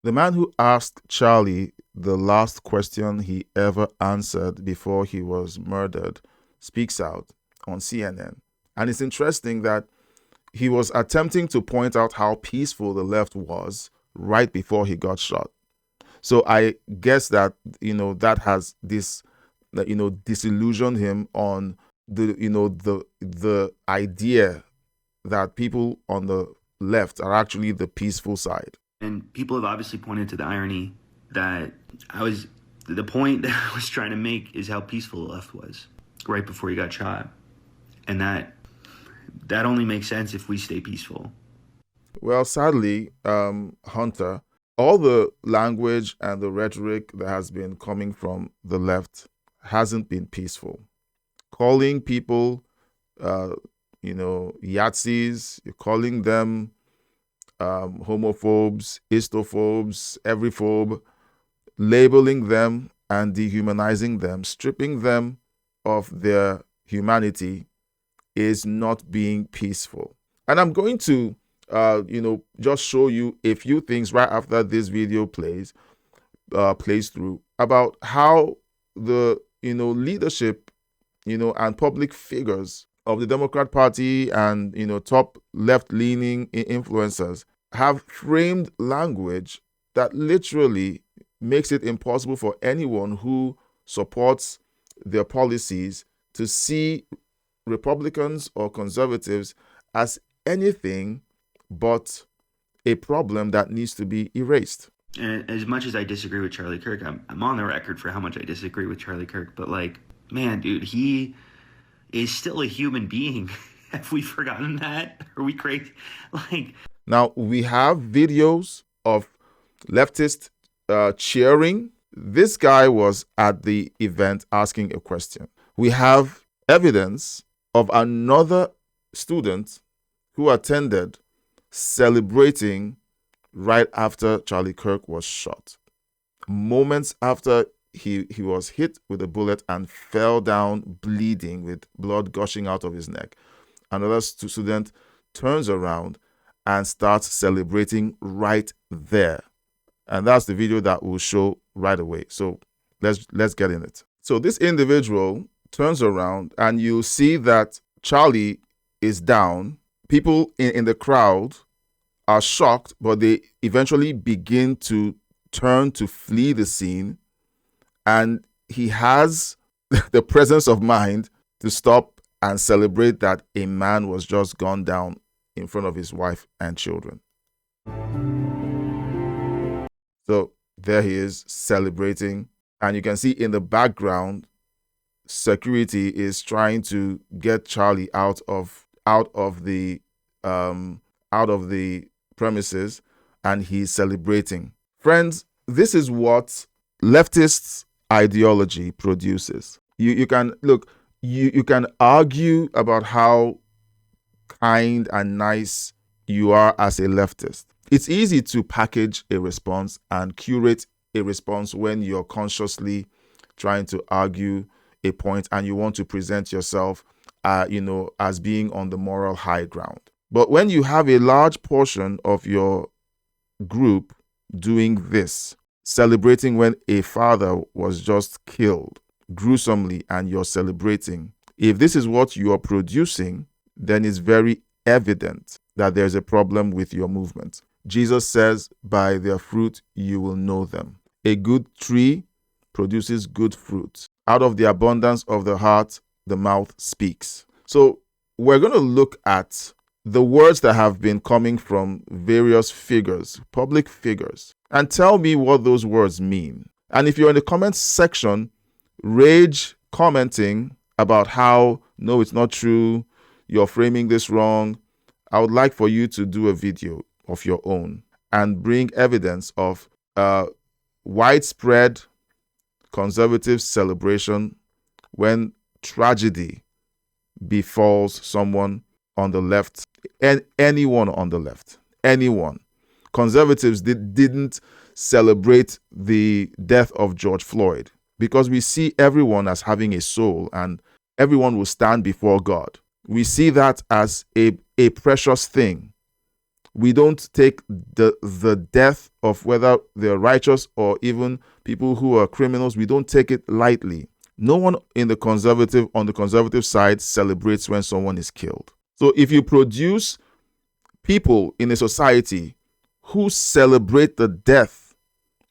The man who asked Charlie the last question he ever answered before he was murdered speaks out on CNN. And it's interesting that he was attempting to point out how peaceful the left was right before he got shot. So I guess that, that has disillusioned him on the idea that people on the left are actually the peaceful side. And people have obviously pointed to the irony that the point that I was trying to make is how peaceful the left was right before he got shot. And that only makes sense if we stay peaceful. Well, sadly, Hunter, all the language and the rhetoric that has been coming from the left hasn't been peaceful. Calling people, Yahtzees, you're calling them homophobes, istophobes, everyphobe, labeling them and dehumanizing them, stripping them of their humanity is not being peaceful. And I'm going to, just show you a few things right after this video plays through about how the, leadership, and public figures of the Democrat Party and, top left-leaning influencers have framed language that literally makes it impossible for anyone who supports their policies to see Republicans or conservatives as anything but a problem that needs to be erased. And as much as I disagree with Charlie Kirk, I'm on the record for how much I disagree with Charlie Kirk. But man, dude, he is still a human being. Have we forgotten that? Are we crazy? Now, we have videos of leftists cheering. This guy was at the event asking a question. We have evidence of another student who attended celebrating right after Charlie Kirk was shot. Moments after he was hit with a bullet and fell down bleeding with blood gushing out of his neck, another student turns around and starts celebrating right there. And that's the video that we'll show right away. So let's get in it. So this individual turns around and you'll see that Charlie is down. People in the crowd are shocked, but they eventually begin to turn to flee the scene. And he has the presence of mind to stop and celebrate that a man was just gone down in front of his wife and children. So there he is celebrating. And you can see in the background, security is trying to get Charlie out of the premises, and he's celebrating. Friends, this is what leftist ideology produces. You can look, you can argue about how kind and nice you are as a leftist. It's easy to package a response and curate a response when you're consciously trying to argue a point and you want to present yourself as being on the moral high ground. But when you have a large portion of your group doing this, celebrating when a father was just killed gruesomely and you're celebrating, if this is what you are producing, then it's very evident that there's a problem with your movement. Jesus says, by their fruit you will know them. A good tree produces good fruit. Out of the abundance of the heart, the mouth speaks. So we're going to look at the words that have been coming from various figures, public figures, and tell me what those words mean. And if you're in the comments section, rage commenting about how, no, it's not true, you're framing this wrong, I would like for you to do a video of your own and bring evidence of widespread conservative celebration when tragedy befalls someone on the left, and anyone on the left, anyone. Conservatives didn't celebrate the death of George Floyd because we see everyone as having a soul and everyone will stand before God. We see that as a precious thing. We don't take the death of whether they're righteous or even people who are criminals, we don't take it lightly. No one on the conservative side celebrates when someone is killed. So if you produce people in a society who celebrate the death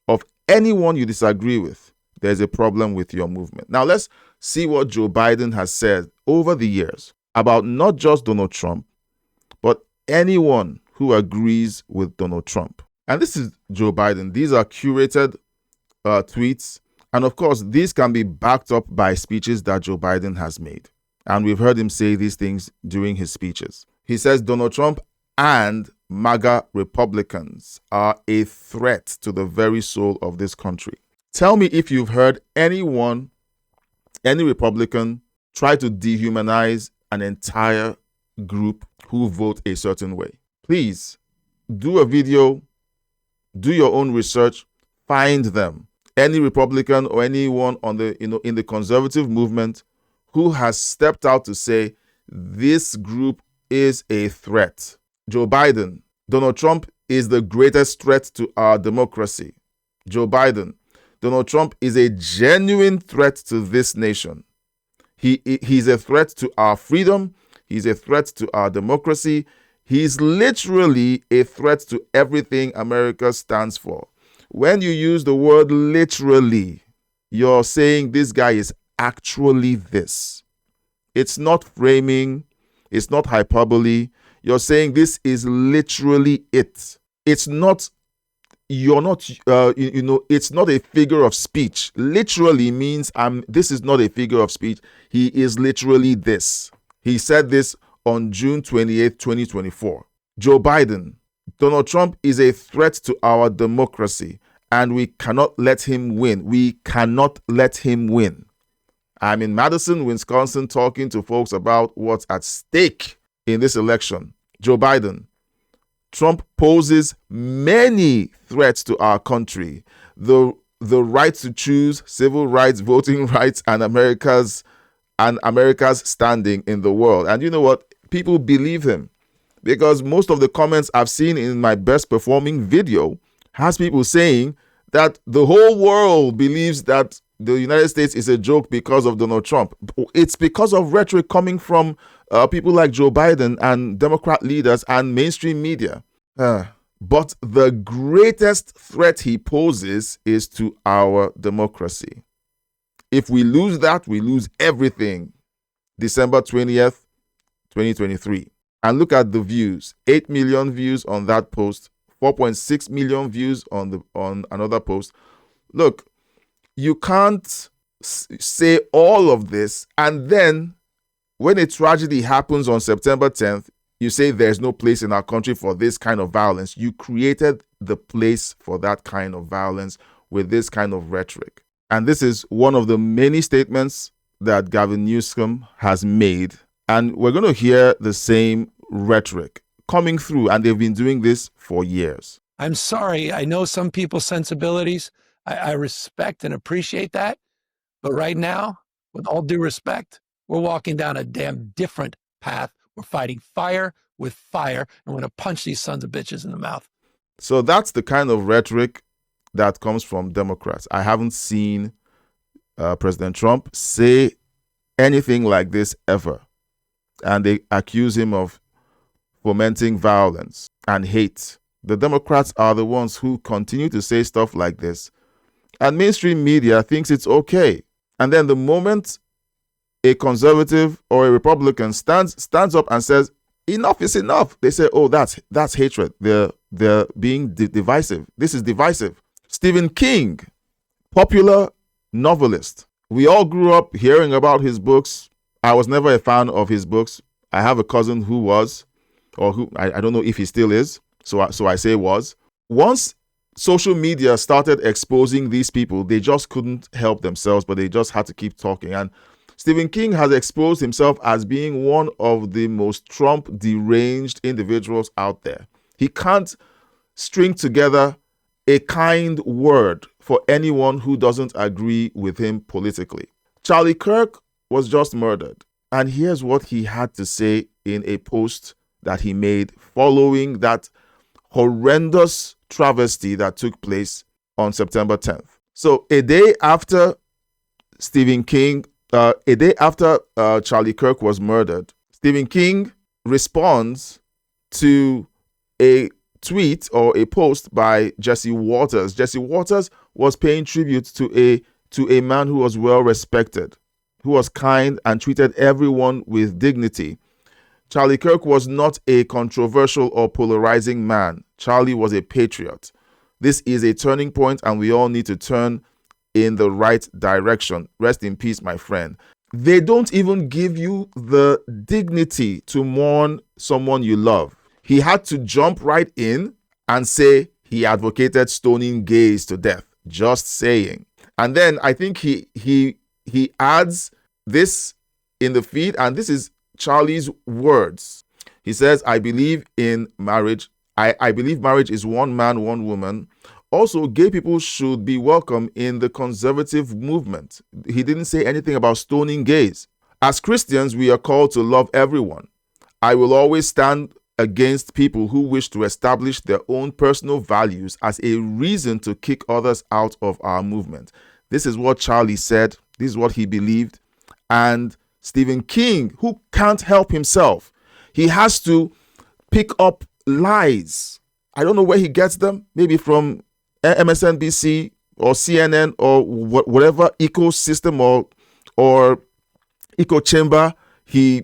of anyone you disagree with, there's a problem with your movement. Now let's see what Joe Biden has said over the years about not just Donald Trump, but anyone who agrees with Donald Trump. And this is Joe Biden. These are curated tweets. And of course, these can be backed up by speeches that Joe Biden has made. And we've heard him say these things during his speeches. He says Donald Trump and MAGA Republicans are a threat to the very soul of this country. Tell me if you've heard any Republican try to dehumanize an entire group who vote a certain way. Please do a video, do your own research, find them. Any Republican or anyone on in the conservative movement who has stepped out to say this group is a threat. Joe Biden, Donald Trump is the greatest threat to our democracy. Joe Biden, Donald Trump is a genuine threat to this nation. He's a threat to our freedom. He's a threat to our democracy. He's literally a threat to everything America stands for. When you use the word literally, you're saying this guy is actually this. It's not framing. It's not hyperbole. You're saying this is literally it. It's not, it's not a figure of speech. Literally means this is not a figure of speech. He is literally this. He said this on June 28, 2024. Joe Biden, Donald Trump is a threat to our democracy, and we cannot let him win. We cannot let him win. I'm in Madison, Wisconsin, talking to folks about what's at stake in this election. Joe Biden, Trump poses many threats to our country. The right to choose, civil rights, voting rights, and America's standing in the world. And you know what? People believe him, because most of the comments I've seen in my best performing video has people saying that the whole world believes that the United States is a joke because of Donald Trump. It's because of rhetoric coming from people like Joe Biden and Democrat leaders and mainstream media. But the greatest threat he poses is to our democracy. If we lose that, we lose everything. December 20th, 2023. And look at the views. 8 million views on that post. 4.6 million views on another post. Look, you can't say all of this and then when a tragedy happens on September 10th, you say there's no place in our country for this kind of violence. You created the place for that kind of violence with this kind of rhetoric. And this is one of the many statements that Gavin Newsom has made. And we're going to hear the same rhetoric coming through. And they've been doing this for years. I'm sorry. I know some people's sensibilities. I respect and appreciate that. But right now, with all due respect, we're walking down a damn different path. We're fighting fire with fire, and we're going to punch these sons of bitches in the mouth. So that's the kind of rhetoric that comes from Democrats. I haven't seen President Trump say anything like this ever. And they accuse him of fomenting violence and hate. The Democrats are the ones who continue to say stuff like this. And mainstream media thinks it's okay. And then the moment a conservative or a Republican stands up and says, enough is enough, they say, oh, that's hatred. They're being divisive. This is divisive. Stephen King, popular novelist. We all grew up hearing about his books. I was never a fan of his books. I have a cousin who was, or who I don't know if he still is. So I say was. Once social media started exposing these people, they just couldn't help themselves, but they just had to keep talking. And Stephen King has exposed himself as being one of the most Trump deranged individuals out there. He can't string together a kind word for anyone who doesn't agree with him politically. Charlie Kirk was just murdered. And here's what he had to say in a post that he made following that horrendous travesty that took place on September 10th. So a day after Stephen King, a day after Charlie Kirk was murdered, Stephen King responds to a tweet or a post by Jesse Waters. Jesse Waters was paying tribute to a man who was well respected, who was kind and treated everyone with dignity. Charlie Kirk was not a controversial or polarizing man. Charlie was a patriot. This is a turning point, and we all need to turn in the right direction. Rest in peace, my friend. They don't even give you the dignity to mourn someone you love. He had to jump right in and say he advocated stoning gays to death. Just saying. And then I think he adds this in the feed, and this is Charlie's words. He says, I believe in marriage. I believe marriage is one man, one woman. Also, gay people should be welcome in the conservative movement. He didn't say anything about stoning gays. As Christians, we are called to love everyone. I will always stand against people who wish to establish their own personal values as a reason to kick others out of our movement. This is what Charlie said. This is what he believed. And Stephen King, who can't help himself, he has to pick up lies. I don't know where he gets them. Maybe from MSNBC or CNN or whatever ecosystem or echo chamber he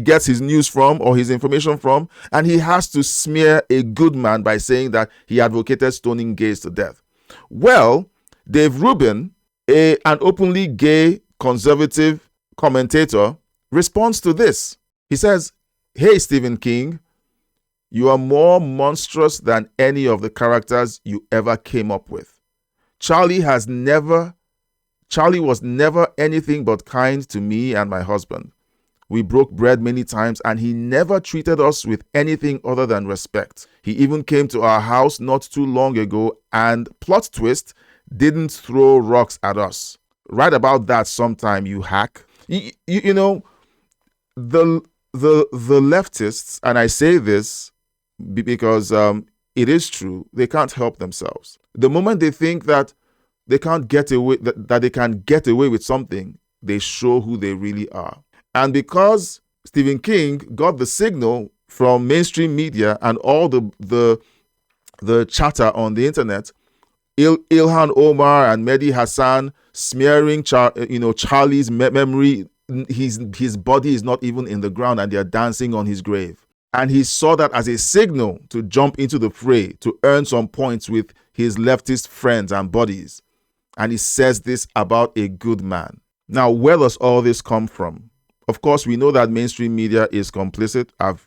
gets his news from or his information from, and he has to smear a good man by saying that he advocated stoning gays to death. Well, Dave Rubin, an openly gay conservative commentator, responds to this. He says, hey, Stephen King, you are more monstrous than any of the characters you ever came up with. Charlie was never anything but kind to me and my husband. We broke bread many times, and he never treated us with anything other than respect. He even came to our house not too long ago and, plot twist, didn't throw rocks at us. Write about that sometime, you hack. You know, the leftists, and I say this because it is true, they can't help themselves. The moment they think that they can't get away, that they can get away with something, they show who they really are. And because Stephen King got the signal from mainstream media and all the chatter on the internet, Ilhan Omar and Mehdi Hassan smearing Charlie's memory, his body is not even in the ground, and they are dancing on his grave. And he saw that as a signal to jump into the fray, to earn some points with his leftist friends and buddies. And he says this about a good man. Now, where does all this come from? Of course, we know that mainstream media is complicit. I've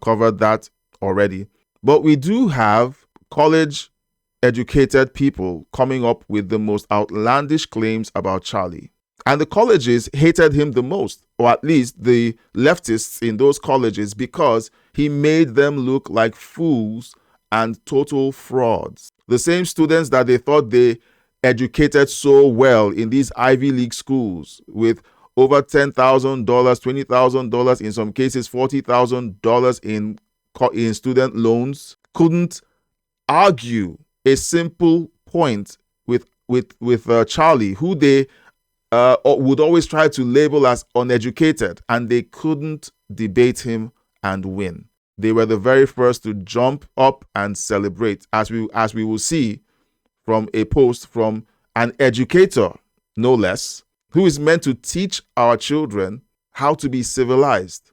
covered that already. But we do have college-educated people coming up with the most outlandish claims about Charlie. And the colleges hated him the most, or at least the leftists in those colleges, because he made them look like fools and total frauds. The same students that they thought they educated so well in these Ivy League schools with over $10,000, $20,000, in some cases $40,000 in student loans, couldn't argue a simple point with Charlie, who they would always try to label as uneducated, and they couldn't debate him and win. They were the very first to jump up and celebrate, as we will see from a post from an educator, no less, who is meant to teach our children how to be civilized,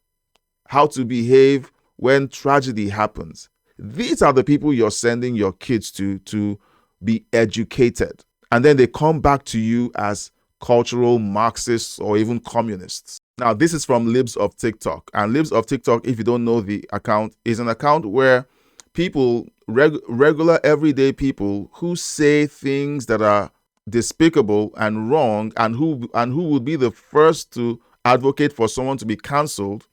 how to behave when tragedy happens. These are the people you're sending your kids to be educated. And then they come back to you as cultural Marxists or even communists. Now, this is from Libs of TikTok. And Libs of TikTok, if you don't know the account, is an account where people, regular everyday people who say things that are despicable and wrong, and who would be the first to advocate for someone to be cancelled,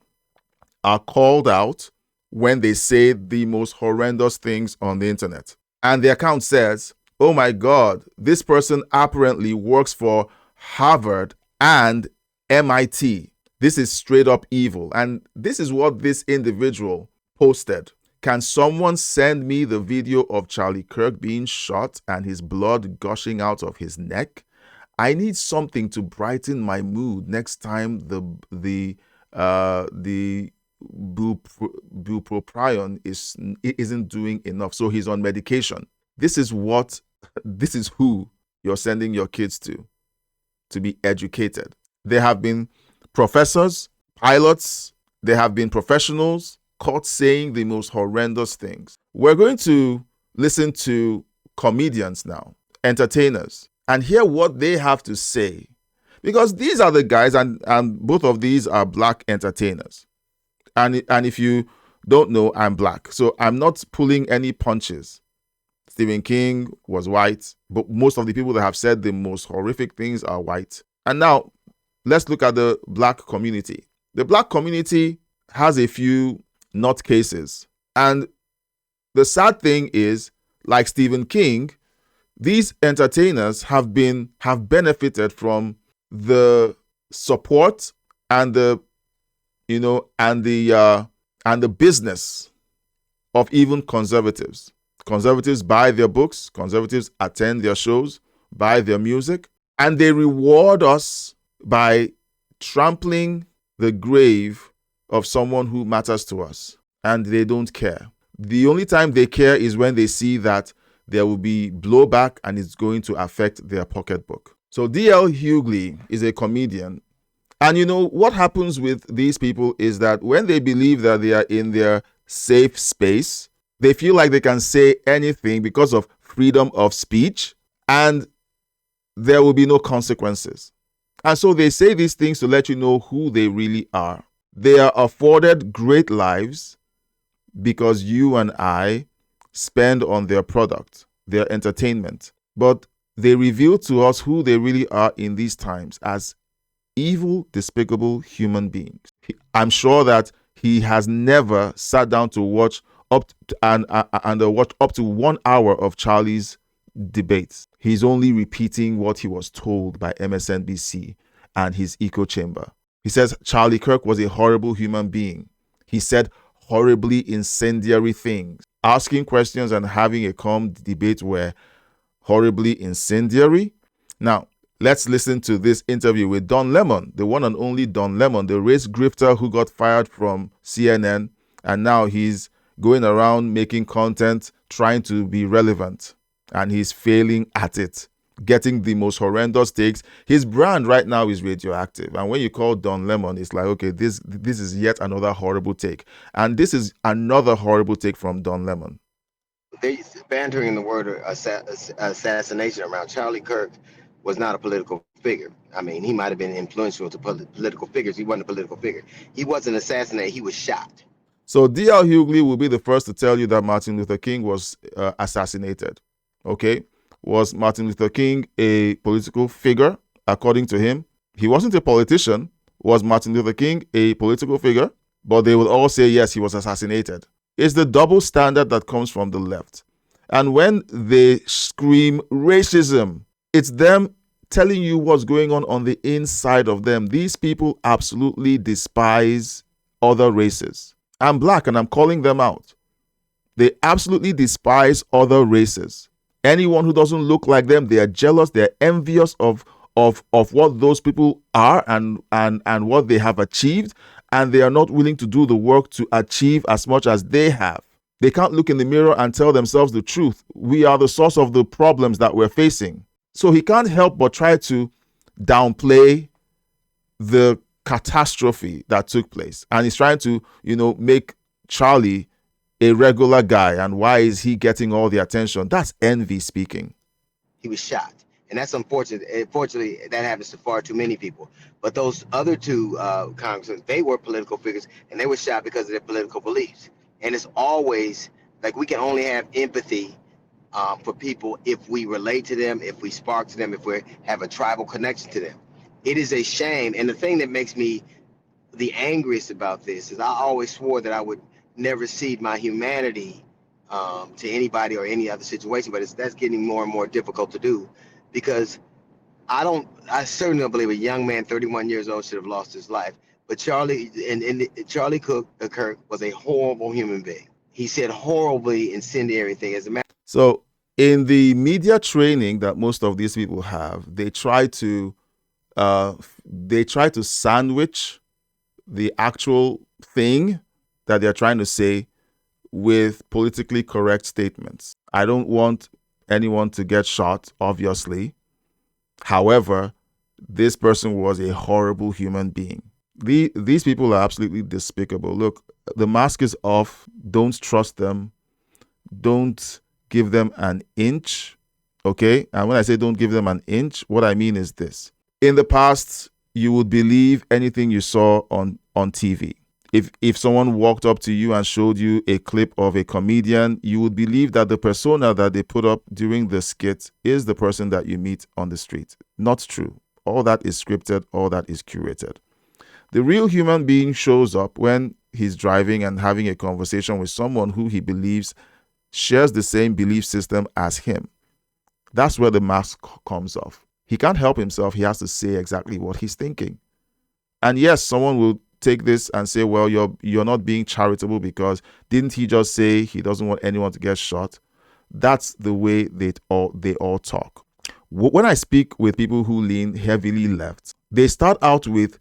are called out when they say the most horrendous things on the internet. And the account says, oh my God, this person apparently works for Harvard and MIT. This is straight up evil. And this is what this individual posted. Can someone send me the video of Charlie Kirk being shot and his blood gushing out of his neck? I need something to brighten my mood next time the bupropion isn't doing enough. So he's on medication. This is who you're sending your kids to be educated. There have been professors, pilots, there have been professionals caught saying the most horrendous things. We're going to listen to comedians now, entertainers, and hear what they have to say. Because these are the guys, and both of these are black entertainers. And if you don't know, I'm black. So I'm not pulling any punches. Stephen King was white, but most of the people that have said the most horrific things are white. And now, let's look at the black community. The black community has a few nutcases. And the sad thing is, like Stephen King, these entertainers have benefited from the support and the business of even conservatives. Conservatives buy their books, conservatives attend their shows, buy their music, and they reward us by trampling the grave of someone who matters to us, and they don't care. The only time they care is when they see that there will be blowback and it's going to affect their pocketbook. So D.L. Hughley is a comedian. And what happens with these people is that when they believe that they are in their safe space, they feel like they can say anything because of freedom of speech, and there will be no consequences. And so they say these things to let you know who they really are. They are afforded great lives because you and I spend on their product, their entertainment. But they reveal to us who they really are in these times as evil, despicable human beings. I'm sure that he has never sat down to watch up to 1 hour of Charlie's debates. He's only repeating what he was told by MSNBC and his echo chamber. He says Charlie Kirk was a horrible human being. He said horribly incendiary things. Asking questions and having a calm debate were horribly incendiary. Now, let's listen to this interview with Don Lemon, the one and only Don Lemon, the race grifter who got fired from CNN, and now he's going around making content, trying to be relevant, and he's failing at it, getting the most horrendous takes. His brand right now is radioactive, and when you call Don Lemon, it's like, okay, this is yet another horrible take, and this is another horrible take from Don Lemon. They bantering the word assassination around. Charlie Kirk was not a political figure. I mean, he might have been influential to political figures. He wasn't a political figure. He wasn't assassinated. He was shot. So D.L. Hughley will be the first to tell you that Martin Luther King was assassinated. Okay? Was Martin Luther King a political figure? According to him, he wasn't a politician. Was Martin Luther King a political figure? But they will all say, yes, he was assassinated. It's the double standard that comes from the left. And when they scream racism, it's them telling you what's going on the inside of them. These people absolutely despise other races. I'm black and I'm calling them out. They absolutely despise other races. Anyone who doesn't look like them, they are jealous, they're envious of what those people are and what they have achieved, and they are not willing to do the work to achieve as much as they have. They can't look in the mirror and tell themselves the truth. We are the source of the problems that we're facing. So he can't help but try to downplay the catastrophe that took place. And he's trying to, make Charlie a regular guy. And why is he getting all the attention? That's envy speaking. He was shot. And that's unfortunate. Unfortunately, that happens to far too many people. But those other two congressmen, they were political figures, and they were shot because of their political beliefs. And it's always like we can only have empathy for people if we relate to them, if we spark to them, if we have a tribal connection to them. It is a shame. And the thing that makes me the angriest about this is I always swore that I would never cede my humanity to anybody or any other situation, but that's getting more and more difficult to do because I certainly don't believe a young man, 31 years old, should have lost his life. But Charlie Kirk was a horrible human being. He said horribly incendiary things. As a matter So in the media training that most of these people have, they try to sandwich the actual thing that they're trying to say with politically correct statements. I don't want anyone to get shot, obviously. However, this person was a horrible human being. These people are absolutely despicable. Look, the mask is off. Don't trust them. Don't give them an inch. Okay? And when I say don't give them an inch, what I mean is this. In the past, you would believe anything you saw on TV. If someone walked up to you and showed you a clip of a comedian, you would believe that the persona that they put up during the skit is the person that you meet on the street. Not true. All that is scripted, all that is curated. The real human being shows up when he's driving and having a conversation with someone who he believes shares the same belief system as him. That's where the mask comes off. He can't help himself. He has to say exactly what he's thinking. And yes, someone will take this and say, well, you're not being charitable because didn't he just say he doesn't want anyone to get shot? That's the way they all talk. When I speak with people who lean heavily left, they start out with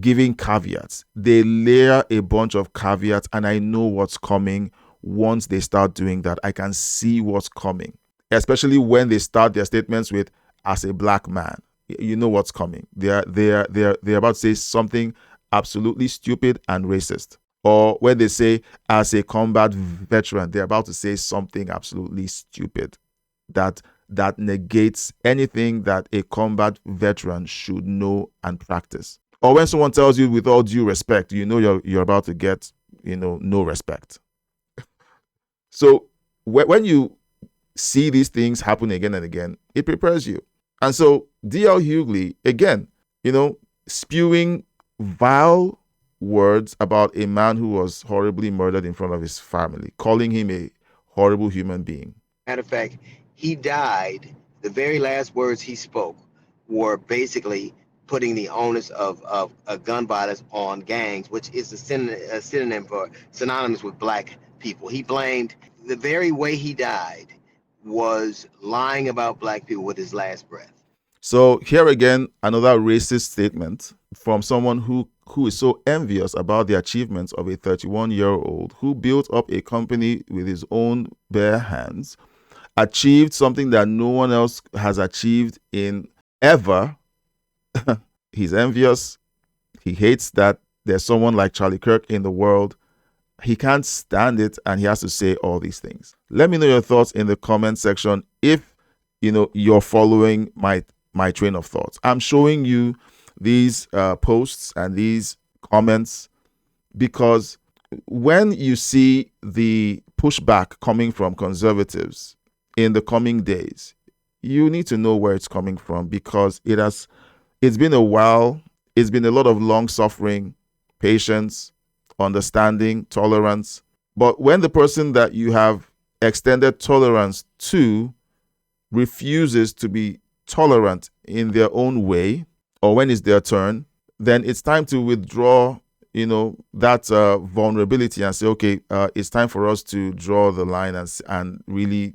giving caveats. They layer a bunch of caveats, and I know what's coming. Once they start doing that, I can see what's coming, especially when they start their statements with, as a black man. You know what's coming. They're about to say something absolutely stupid and racist. Or when they say, as a combat veteran, they're about to say something absolutely stupid that negates anything that a combat veteran should know and practice. Or when someone tells you, with all due respect, you know you're about to get, no respect. So when you see these things happen again and again, it prepares you. And so D.L. Hughley, again, spewing vile words about a man who was horribly murdered in front of his family, calling him a horrible human being. Matter of fact, he died. The very last words he spoke were basically putting the onus of gun violence on gangs, which is a synonym for synonymous with black people. He blamed the very way he died was lying about black people with his last breath. So here again, another racist statement from someone who is so envious about the achievements of a 31-year-old who built up a company with his own bare hands, achieved something that no one else has achieved in ever. He's envious. He hates that there's someone like Charlie Kirk in the world. He can't stand it, and he has to say all these things. Let me know your thoughts in the comment section if you're following my train of thoughts. I'm showing you these posts and these comments because when you see the pushback coming from conservatives in the coming days, you need to know where it's coming from, because it's been a while. It's been a lot of long suffering, patience, understanding, tolerance. But when the person that you have extended tolerance to refuses to be tolerant in their own way, or when it's their turn, then it's time to withdraw, that vulnerability and say, okay, it's time for us to draw the line and really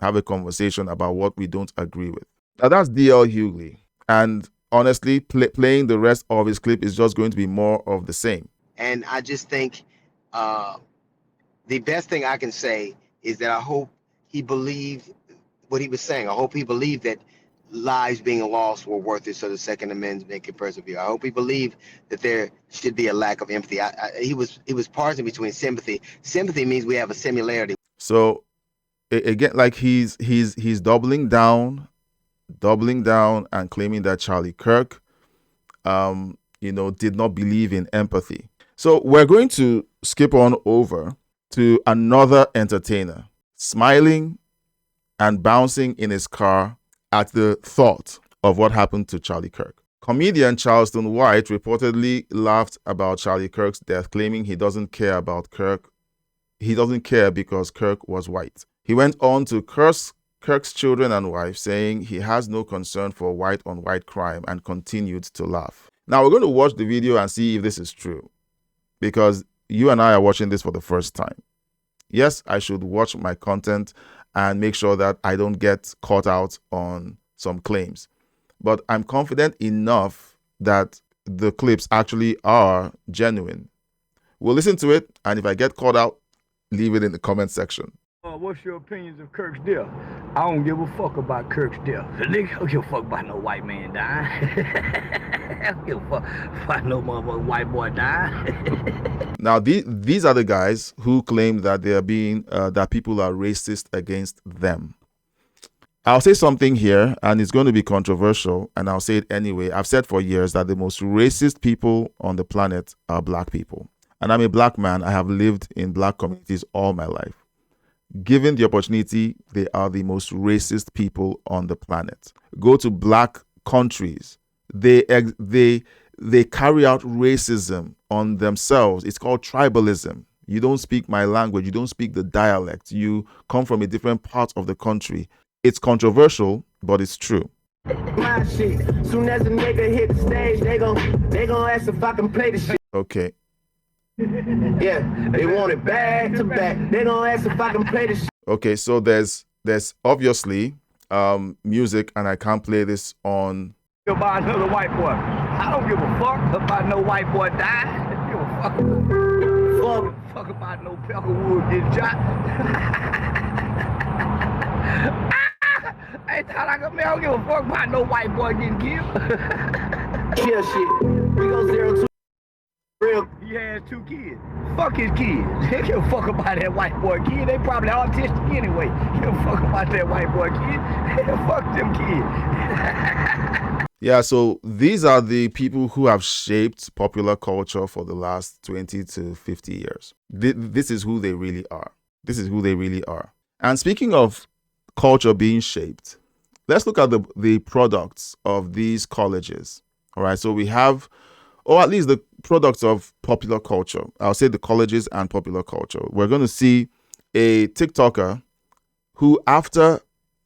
have a conversation about what we don't agree with. Now that's D.L. Hughley. And honestly, playing the rest of his clip is just going to be more of the same. And I just think the best thing I can say is that I hope he believed what he was saying. I hope he believed that lives being lost were worth it, so the Second Amendment can persevere. I hope he believed that there should be a lack of empathy. He was parsing between sympathy. Sympathy means we have a similarity. So again, like he's doubling down and claiming that Charlie Kirk, did not believe in empathy. So we're going to skip on over to another entertainer, smiling and bouncing in his car at the thought of what happened to Charlie Kirk. Comedian Charleston White reportedly laughed about Charlie Kirk's death, claiming he doesn't care about Kirk. He doesn't care because Kirk was white. He went on to curse Kirk's children and wife, saying he has no concern for white-on-white crime, and continued to laugh. Now we're going to watch the video and see if this is true, because you and I are watching this for the first time. Yes, I should watch my content and make sure that I don't get caught out on some claims. But I'm confident enough that the clips actually are genuine. We'll listen to it, and if I get caught out, leave it in the comment section. What's your opinions of Kirk's death? I don't give a fuck about Kirk's death. Nigga, I don't give a fuck about no white man dying. I don't give a fuck about no motherfucking white boy dying. Now, these are the guys who claim that they are being that people are racist against them. I'll say something here, and it's going to be controversial, and I'll say it anyway. I've said for years that the most racist people on the planet are black people. And I'm a black man. I have lived in black communities all my life. Given the opportunity, they are the most racist people on the planet. Go to black countries. They carry out racism on themselves. It's called tribalism. You don't speak my language. You don't speak the dialect. You come from a different part of the country. It's controversial, but it's true. My shit. Soon as a nigga hit the stage, they gon' ask if I can play the shit. Okay. Yeah, they want it back to back. They gon' ask if I can play the shit. Okay, so there's obviously music, and I can't play this on. About another white boy. I don't give a fuck about no white boy dying. I don't give a fuck about no Peckerwood getting shot. I don't give a fuck about no white boy getting killed. Chill shit. We go 0-2. Real. He has 2 kids. Fuck his kids. They give a fuck about that white boy kid. They probably autistic anyway. Give a fuck about that white boy kid. Fuck them kids. Yeah, so these are the people who have shaped popular culture for the last 20 to 50 years. This is who they really are. This is who they really are. And speaking of culture being shaped, let's look at the products of these colleges. All right, so we have, or at least the products of popular culture. I'll say the colleges and popular culture. We're going to see a TikToker who, after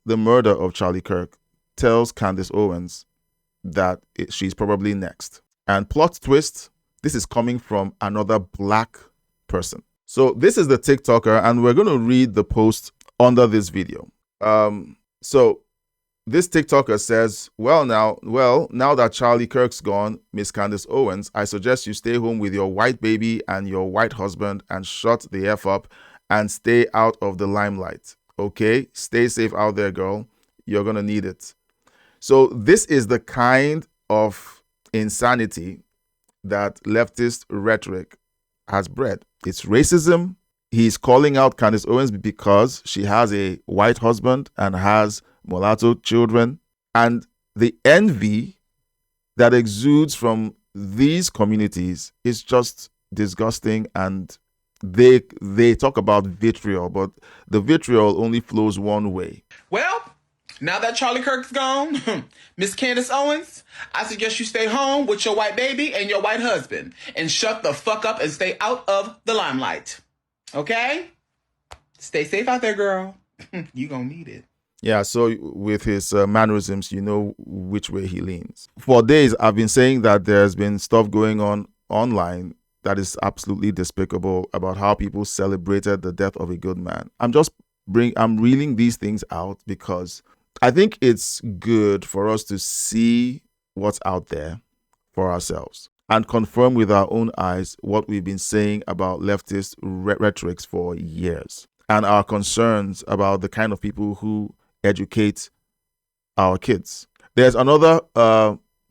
the murder of Charlie Kirk, tells Candace Owens that she's probably next. And plot twist, this is coming from another black person. So this is the TikToker, and we're going to read the post under this video. So this TikToker says, well, now that Charlie Kirk's gone, Miss Candace Owens, I suggest you stay home with your white baby and your white husband and shut the F up and stay out of the limelight. Okay? Stay safe out there, girl. You're going to need it. So this is the kind of insanity that leftist rhetoric has bred. It's racism. He's calling out Candace Owens because she has a white husband and has mulatto children. And the envy that exudes from these communities is just disgusting. And they talk about vitriol, but the vitriol only flows one way. Well, now that Charlie Kirk's gone, Miss Candace Owens, I suggest you stay home with your white baby and your white husband and shut the fuck up and stay out of the limelight. Okay? Stay safe out there, girl. You gonna need it. Yeah, so with his mannerisms, you know which way he leans. For days, I've been saying that there's been stuff going on online that is absolutely despicable about how people celebrated the death of a good man. I'm reeling these things out because I think it's good for us to see what's out there for ourselves and confirm with our own eyes what we've been saying about leftist rhetorics for years and our concerns about the kind of people who educate our kids. There's another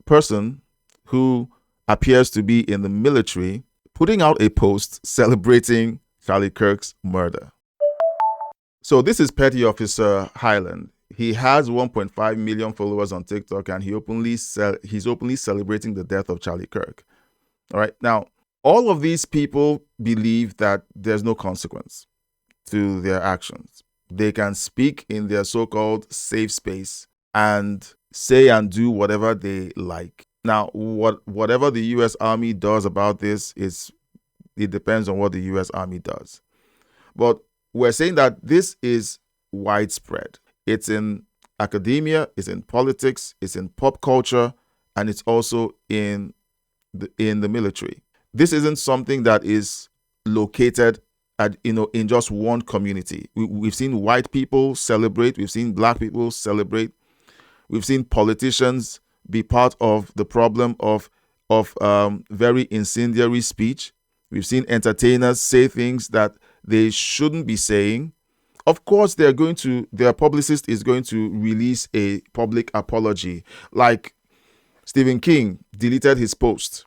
person who appears to be in the military putting out a post celebrating Charlie Kirk's murder. So this is Petty Officer Highland. He has 1.5 million followers on TikTok, and he's openly celebrating the death of Charlie Kirk. All right. Now, all of these people believe that there's no consequence to their actions. They can speak in their so-called safe space and say and do whatever they like. Now, whatever the U.S. Army does about this it depends on what the U.S. Army does. But we're saying that this is widespread. It's in academia, it's in politics, it's in pop culture, and it's also in the military. This isn't something that is located in just one community. We've seen white people celebrate. We've seen black people celebrate. We've seen politicians be part of the problem of very incendiary speech. We've seen entertainers say things that they shouldn't be saying. Of course, their publicist is going to release a public apology, like Stephen King deleted his post.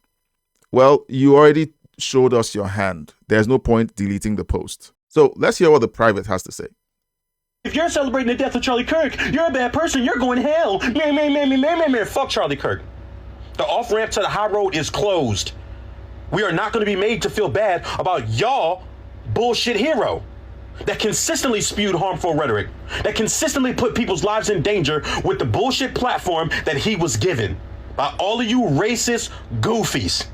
Well, you already showed us your hand. There's no point deleting the post. So let's hear what the private has to say. If you're celebrating the death of Charlie Kirk, you're a bad person. You're going to hell. Man. Fuck Charlie Kirk. The off-ramp to the high road is closed. We are not going to be made to feel bad about y'all bullshit hero that consistently spewed harmful rhetoric, that consistently put people's lives in danger with the bullshit platform that he was given by all of you racist goofies.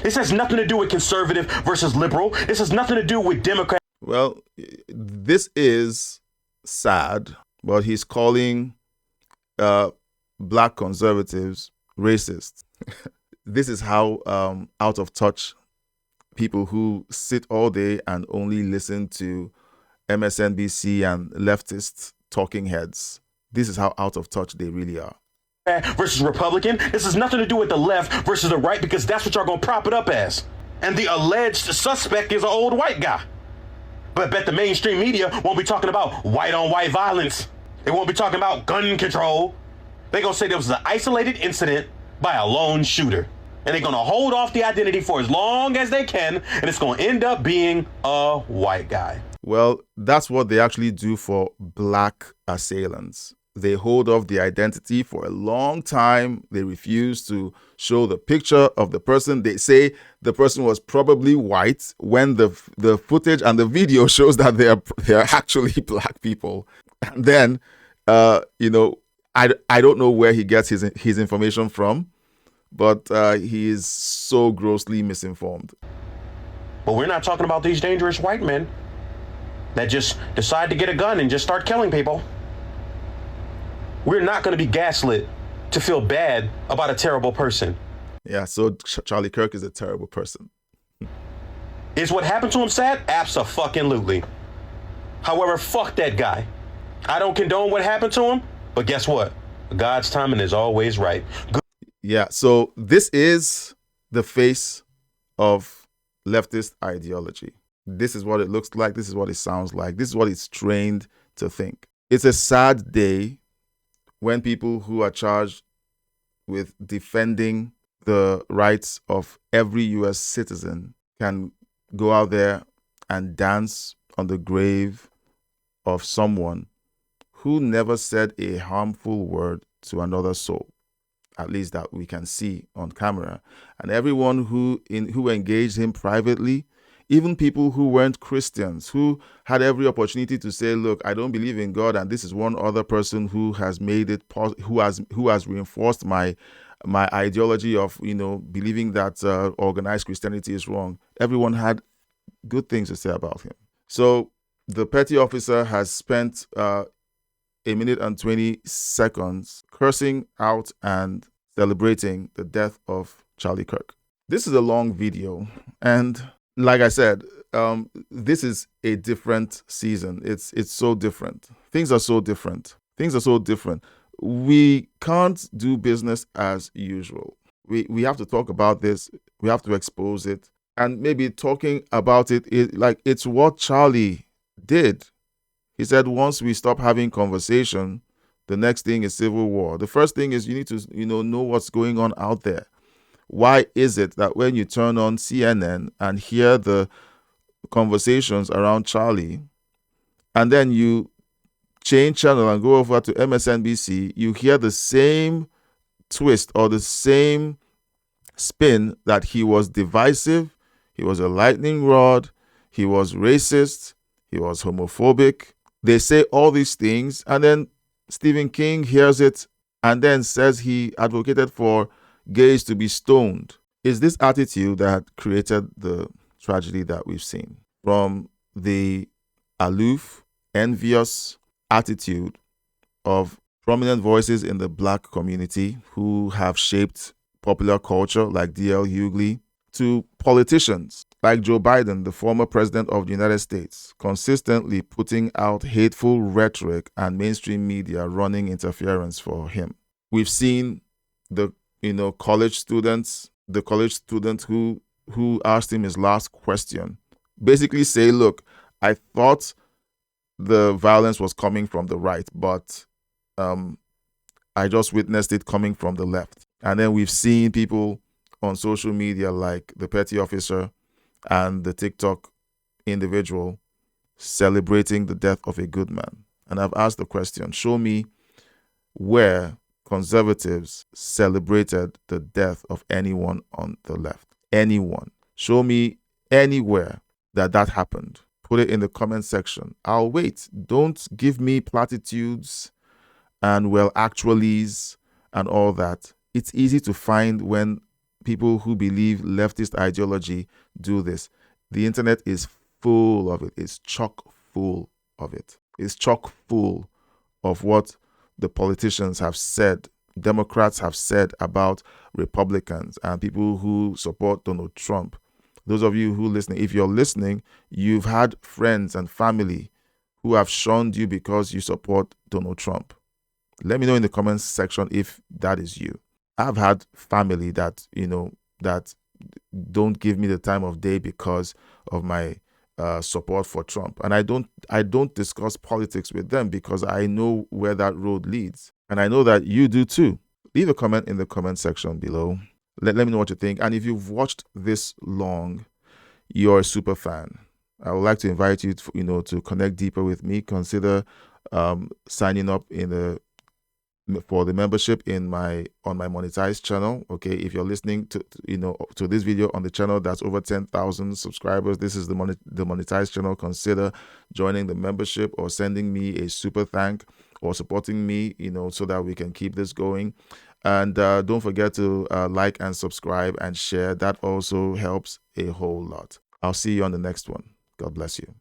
This has nothing to do with conservative versus liberal. This has nothing to do with Democrat. Well, this is sad, but he's calling black conservatives racist. This is how out of touch people who sit all day and only listen to MSNBC and leftist talking heads. This is how out of touch they really are. Versus Republican. This has nothing to do with the left versus the right, because that's what y'all gonna prop it up as. And the alleged suspect is an old white guy. But I bet the mainstream media won't be talking about white-on-white violence. They won't be talking about gun control. They're gonna say there was an isolated incident by a lone shooter. And they're gonna hold off the identity for as long as they can, and it's gonna end up being a white guy. Well, that's what they actually do for black assailants. They hold off the identity for a long time. They refuse to show the picture of the person. They say the person was probably white when the footage and the video shows that they are actually black people. And then, I don't know where he gets his information from, but he is so grossly misinformed. But we're not talking about these dangerous white men that just decide to get a gun and just start killing people. We're not going to be gaslit to feel bad about a terrible person. Yeah, so Charlie Kirk is a terrible person. Is what happened to him sad? Abso-fucking-lutely. However, fuck that guy. I don't condone what happened to him, but guess what? God's timing is always right. Yeah, so this is the face of leftist ideology. This is what it looks like. This is what it sounds like. This is what it's trained to think. It's a sad day when people who are charged with defending the rights of every U.S. citizen can go out there and dance on the grave of someone who never said a harmful word to another soul, at least that we can see on camera. And everyone who engaged him privately, even people who weren't Christians, who had every opportunity to say, look, I don't believe in God, and this is one other person who has made it, who has reinforced my ideology of, believing that organized Christianity is wrong. Everyone had good things to say about him. So the petty officer has spent a minute and 20 seconds cursing out and celebrating the death of Charlie Kirk. This is a long video, and like I said, this is a different season. It's so different. Things are so different. We can't do business as usual. We have to talk about this. We have to expose it. And maybe talking about it, it's what Charlie did. He said, once we stop having conversation, the next thing is civil war. The first thing is you need to know what's going on out there. Why is it that when you turn on CNN and hear the conversations around Charlie, and then you change channel and go over to MSNBC, you hear the same twist or the same spin that he was divisive, he was a lightning rod, he was racist, he was homophobic. They say all these things, and then Stephen King hears it and then says he advocated for gays to be stoned. Is this attitude that created the tragedy that we've seen? From the aloof, envious attitude of prominent voices in the black community who have shaped popular culture like D.L. Hughley, to politicians like Joe Biden, the former president of the United States, consistently putting out hateful rhetoric and mainstream media running interference for him. We've seen the college student who asked him his last question basically say, look, I thought the violence was coming from the right, but I just witnessed it coming from the left. And then we've seen people on social media like the petty officer and the TikTok individual celebrating the death of a good man. And I've asked the question, show me where conservatives celebrated the death of anyone on the left. Anyone. Show me anywhere that happened. Put it in the comment section. I'll wait. Don't give me platitudes and well actuallys and all that. It's easy to find when people who believe leftist ideology do this. The internet is full of it. It's chock full of it. It's chock full of what the politicians have said, Democrats have said about Republicans and people who support Donald Trump. Those of you who are listening, if you're listening, you've had friends and family who have shunned you because you support Donald Trump. Let me know in the comments section if that is you. I've had family that, that don't give me the time of day because of my support for Trump. And I don't discuss politics with them because I know where that road leads. And I know that you do too. Leave a comment in the comment section below. Let me know what you think. And if you've watched this long, you're a super fan. I would like to invite you to, to connect deeper with me. Consider signing up for the membership on my monetized channel. Okay, if you're listening to this video on the channel that's over 10,000 subscribers, this is the monetized channel. Consider joining the membership or sending me a super thank or supporting me, so that we can keep this going. And don't forget to like and subscribe and share. That also helps a whole lot. I'll see you on the next one. God bless you.